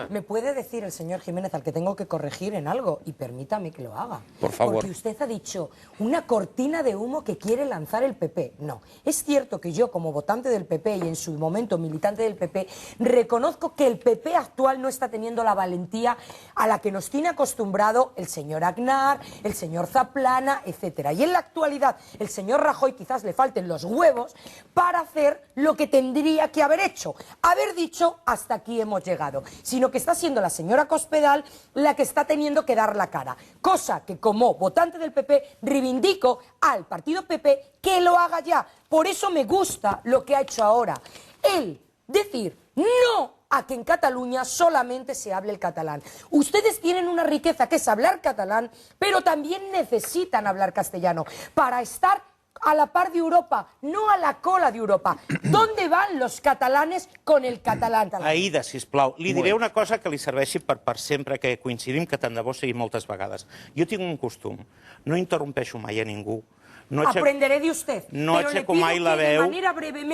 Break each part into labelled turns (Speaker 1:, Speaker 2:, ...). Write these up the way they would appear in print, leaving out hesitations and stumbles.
Speaker 1: ¿Me puede decir el señor Jiménez al que tengo que corregir en algo? Y permítame que lo haga.
Speaker 2: Por favor.
Speaker 1: Porque usted ha dicho una cortina de humo que quiere lanzar el PP. No, es cierto que yo como votante del PP y en su momento militante del PP, reconozco que el PP actual no está teniendo la valentía a la que nos tiene acostumbrado el señor Aznar, el señor Zaplana, etcétera. Y en la actualidad el señor Rajoy quizás le falten los huevos para hacer lo que tendría que haber hecho, haber dicho hasta aquí hemos llegado, sino que está siendo la señora Cospedal la que está teniendo que dar la cara, cosa que como votante del PP reivindico al partido PP que lo haga ya. Por eso me gusta lo que ha hecho ahora, el decir no a que en Cataluña solamente se hable el catalán. Ustedes tienen una riqueza que es hablar catalán, pero también necesitan hablar castellano para estar a la par de Europa, no a la cola de Europa. ¿Dónde van los catalanes con el catalán?
Speaker 2: Aïda, sisplau, li diré una cosa que li serveixi per sempre que coincidim, que tant de bo sigui moltes vegades. Jo tinc un costum, no interrompeixo mai a ningú.
Speaker 1: Aprenderé de usted.
Speaker 2: No aixeco mai la veu,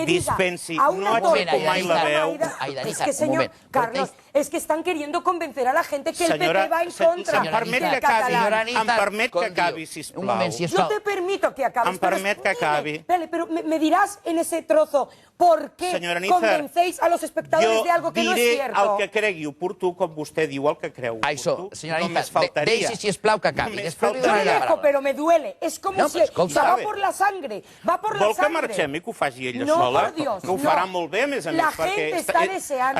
Speaker 2: dispensi, no aixeco mai la veu.
Speaker 1: Es que, señor Carlos, es que están queriendo convencer a la gente que el PP va en contra del catalán.
Speaker 2: Em permet que acabi, sisplau.
Speaker 1: No te permito que acabe.
Speaker 2: Em permet que acabi.
Speaker 1: Pero me dirás en ese trozo por qué convencéis a los espectadores de algo que no es cierto.
Speaker 2: Jo diré el que cregui oportú, com vostè diu el que creu oportú.
Speaker 3: Senyora Anita, deixi, sisplau, que acabi.
Speaker 1: Yo le dejo, pero me duele. Es como si va por la sangre. Va por la sangre.
Speaker 2: Vol que marxem i que ho faci ella sola?
Speaker 1: No, por Dios.
Speaker 2: Que ho farà molt bé, a més a més, perquè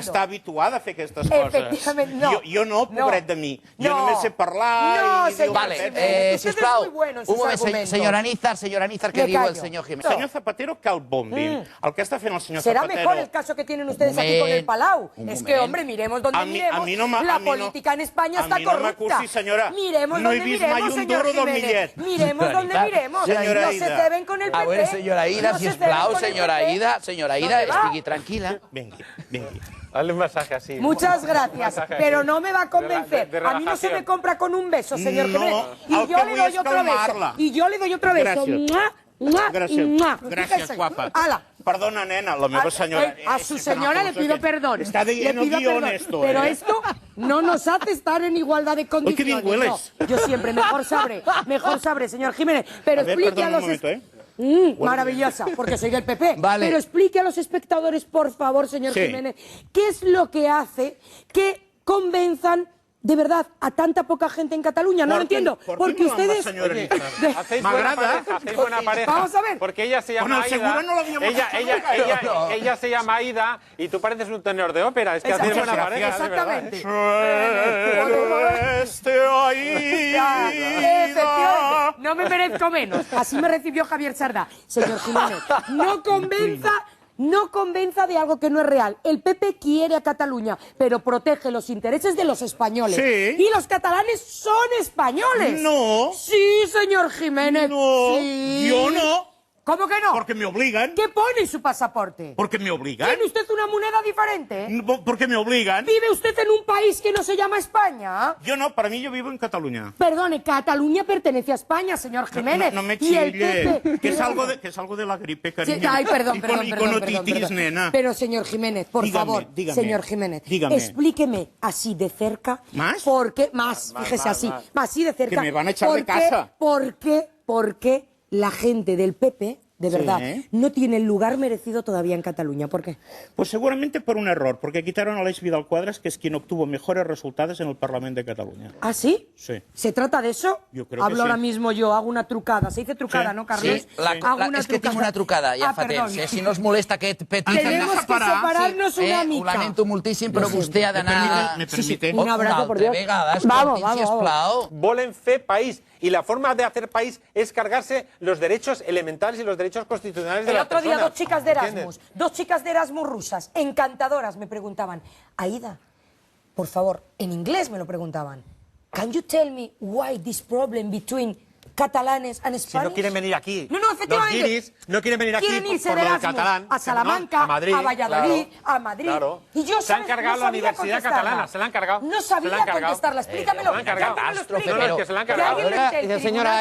Speaker 2: està habituada a fer aquestes coses.
Speaker 1: Efectivament, no.
Speaker 2: Jo no, pobret de mi. Jo només sé parlar i...
Speaker 3: Vale, sisplau, un moment, senyora Nízar, què diu el senyor Jiménez?
Speaker 2: El senyor Zapatero que el bombin. El que està fent el senyor
Speaker 1: Zapatero...
Speaker 2: Será
Speaker 1: mejor el caso que tienen ustedes aquí con el Palau. Es que, hombre, miremos donde miremos. La política en España está corrupta. Miremos donde miremos, señor Jiménez. Miremos donde miremos. No se ceben con el PP.
Speaker 3: A veure, senyora Aïda, sisplau, senyora Aïda, estigui tranquil·la.
Speaker 2: Vengui.
Speaker 4: Dale un masaje así.
Speaker 1: Muchas gracias, pero no me va a convencer. A mí no se me compra con un beso, señor Jiménez. Y yo le doy otro beso. Y yo le doy otro beso.
Speaker 2: Gràcies, guapa. Perdona, nena, la meva senyora...
Speaker 1: A su señora le pido perdón.
Speaker 2: Está diciendo guión esto, ¿eh?
Speaker 1: Pero esto no nos hace estar en igualdad de condiciones. No, yo siempre mejor sabré, señor Jiménez. Pero explique a los... maravillosa, porque soy del PP.
Speaker 3: Vale.
Speaker 1: Pero explique a los espectadores, por favor, señor Jiménez, qué es lo que hace que convenzan de verdad a tanta poca gente en Cataluña. No lo entiendo. Porque ustedes...
Speaker 4: Hacéis buena pareja.
Speaker 1: Vamos a ver.
Speaker 4: Porque ella se llama Aïda. Ella se llama Aïda y tú pareces un tenor de ópera. Es que hacéis buena pareja.
Speaker 1: Exactamente.
Speaker 2: Efectivamente.
Speaker 1: No me merezco menos. Así me recibió Javier Sardá. Señor Jiménez, no convenza de algo que no es real. El PP quiere a Cataluña, pero protege los intereses de los españoles.
Speaker 2: Sí.
Speaker 1: Y los catalanes son españoles.
Speaker 2: No.
Speaker 1: Sí, señor Jiménez.
Speaker 2: No.
Speaker 1: Sí.
Speaker 2: Yo no.
Speaker 1: ¿Cómo que no?
Speaker 2: Porque me obligan.
Speaker 1: ¿Qué pone en su pasaporte?
Speaker 2: Porque me obligan.
Speaker 1: ¿Tiene usted una moneda diferente?
Speaker 2: Porque me obligan.
Speaker 1: ¿Vive usted en un país que no se llama España?
Speaker 2: Yo no, para mí yo vivo en Cataluña.
Speaker 1: Perdone, Cataluña pertenece a España, señor Jiménez.
Speaker 2: No me chille, que es algo de la gripe, cariño.
Speaker 1: Sí, ay, perdón.
Speaker 2: Con otitis, nena.
Speaker 1: Pero, señor Jiménez, por favor, señor Jiménez, explíqueme así de cerca.
Speaker 2: ¿Más?
Speaker 1: ¿Por qué? Más, fíjese así, así de cerca.
Speaker 2: Que me van a echar de casa.
Speaker 1: ¿Por qué la gente del PP... de verdad, no tiene el lugar merecido todavía en Cataluña? ¿Por qué?
Speaker 2: Pues seguramente por un error, porque quitaron a Aleix Vidal Quadras, que es quien obtuvo mejores resultados en el Parlamento de Cataluña.
Speaker 1: ¿Ah, sí?
Speaker 2: Sí.
Speaker 1: ¿Se trata de eso?
Speaker 2: Yo creo
Speaker 1: Hablo
Speaker 2: que sí.
Speaker 1: ahora mismo yo, hago una trucada. Se dice trucada, ¿no, Carlos?
Speaker 3: Sí, és que tinc una trucada, ja fa temps. Si no es molesta aquest petit...
Speaker 1: Tenemos que separarnos una mica.
Speaker 3: Ho lamento moltíssim, però vostè ha d'anar...
Speaker 2: ¿Me permite?
Speaker 1: Un abrazo, por Dios.
Speaker 3: Vamos, sisplau.
Speaker 4: Volen fer país. Y la forma de hacer país es cargarse los derechos elementales y los derechos constitucionales de
Speaker 1: El
Speaker 4: la
Speaker 1: otro día
Speaker 4: persona.
Speaker 1: dos chicas de Erasmus rusas, encantadoras, me preguntaban, Aïda, por favor, en inglés me lo preguntaban, can you tell me why this problem between catalanes en España.
Speaker 4: Si no quieren venir aquí.
Speaker 1: No, efectivamente.
Speaker 4: Los guiris no quieren venir aquí por lo del catalán.
Speaker 1: A Salamanca,
Speaker 4: a Madrid,
Speaker 1: a Valladolid,
Speaker 4: claro,
Speaker 1: a Madrid.
Speaker 4: Claro.
Speaker 1: Y yo,
Speaker 4: se han cargado la universidad catalana, se la han cargado.
Speaker 1: No sabía contestarla, explícamelo.
Speaker 4: Se la han cargado.
Speaker 3: Pero
Speaker 4: que se la han cargado.
Speaker 3: Senyora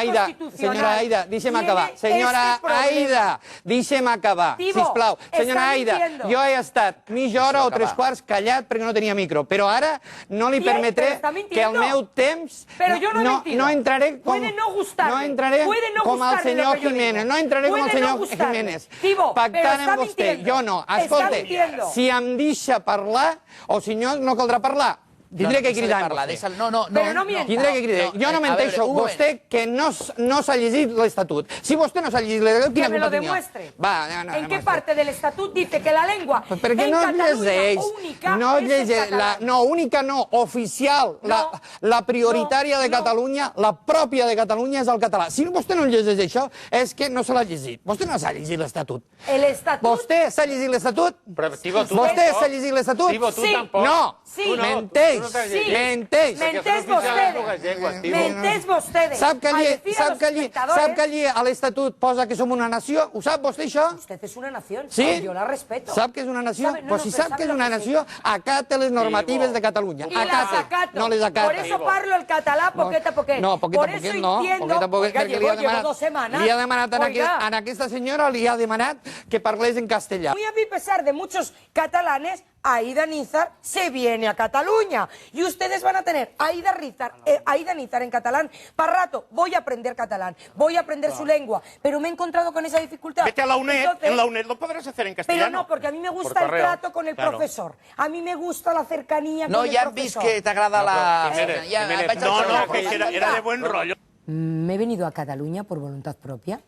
Speaker 3: Aida, deixem acabar. Senyora Aida, deixem acabar, sisplau. Senyora Aida, jo he estat mitja hora o 3/4 callat perquè no tenia micro, però ara no li permetré que el meu temps... No entraré com el senyor Jiménez, no entraré com el senyor Jiménez. Pactant amb vostè, jo no. Escolta, si em deixa parlar, o si no, no caldrà parlar. Tindré que cridar. Tindré que cridar. Jo no menteixo. Vostè que no s'ha llegit l'Estatut. Si vostè no s'ha llegit l'Estatut, quina culpa tenia?
Speaker 1: ¿En qué parte del Estatut dice que la lengua en Cataluña única es el catalán?
Speaker 3: No, única no, oficial. La prioritària de Catalunya, la pròpia de Catalunya és el català. Si vostè no llegeix això, és que no se l'ha llegit. Vostè no s'ha llegit l'Estatut. Vostè s'ha llegit l'Estatut? Vostè s'ha llegit l'Estatut? No, menteix. Menteix
Speaker 1: vostè.
Speaker 3: Sap que allí a l'Estatut posa que som una nació? Ho sap vostè, això?
Speaker 1: Usted es una nación.
Speaker 3: Sí?
Speaker 1: Yo la respeto.
Speaker 3: Sap que és una nació? Pues si sap que és una nació, acata les normatives de Catalunya. Acata, no les acata.
Speaker 1: Por eso parlo el català poquet a poquet.
Speaker 3: No, poquet a poquet no. Poquet a poquet, perquè li ha demanat a aquesta senyora, li ha demanat que parlés en castellà.
Speaker 1: Muy a mi pesar de muchos catalanes, Aida Nízar se viene a Cataluña y ustedes van a tener Aida Nízar en catalán. Para rato voy a aprender catalán, voy a aprender su lengua, pero me he encontrado con esa dificultad.
Speaker 2: Vete a la UNED, en la UNED lo podrás hacer en castellano.
Speaker 1: Pero no, porque a mí me gusta el trato con el profesor. A mí me gusta la cercanía con el profesor.
Speaker 3: No, ja hem vist que t'agrada la...
Speaker 2: No, que era de buen rollo.
Speaker 1: Me he venido a Cataluña por voluntad propia.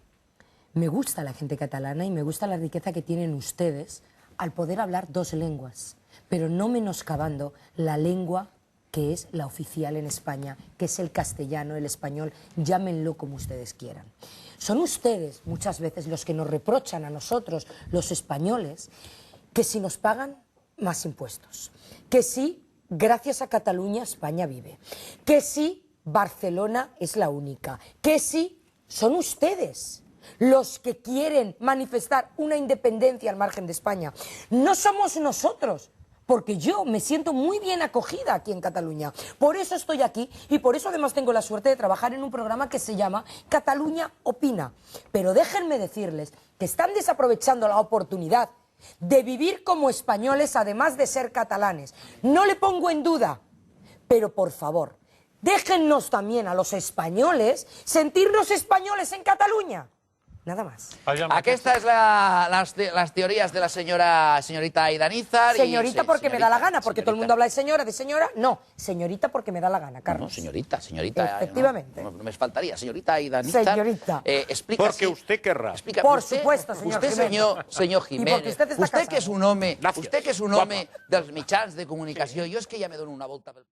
Speaker 1: Me gusta la gente catalana y me gusta la riqueza que tienen ustedes al poder hablar dos lenguas, pero no menoscabando la lengua que es la oficial en España, que es el castellano, el español, llámenlo como ustedes quieran. Son ustedes muchas veces los que nos reprochan a nosotros, los españoles, que si nos pagan más impuestos, que si gracias a Cataluña España vive, que si Barcelona es la única, que si son ustedes los que quieren manifestar una independencia al margen de España. No somos nosotros, porque yo me siento muy bien acogida aquí en Cataluña. Por eso estoy aquí y por eso además tengo la suerte de trabajar en un programa que se llama Cataluña Opina. Pero déjenme decirles que están desaprovechando la oportunidad de vivir como españoles además de ser catalanes. No le pongo en duda, pero por favor, déjennos también a los españoles sentirnos españoles en Cataluña. Nada más.
Speaker 3: Aquesta és les teories de la señorita Aida Nízar.
Speaker 1: Señorita porque me da la gana, porque todo el mundo habla de señora. No, señorita porque me da la gana, Carlos.
Speaker 3: No, señorita.
Speaker 1: Efectivamente.
Speaker 3: No me faltaría, señorita Aida Nízar.
Speaker 1: Señorita.
Speaker 2: Porque usted querrá.
Speaker 1: Por supuesto, señor Jiménez.
Speaker 3: Señor Jiménez,
Speaker 1: usted que és
Speaker 3: un home dels mitjans de comunicació, jo és que ja me dono una volta pel...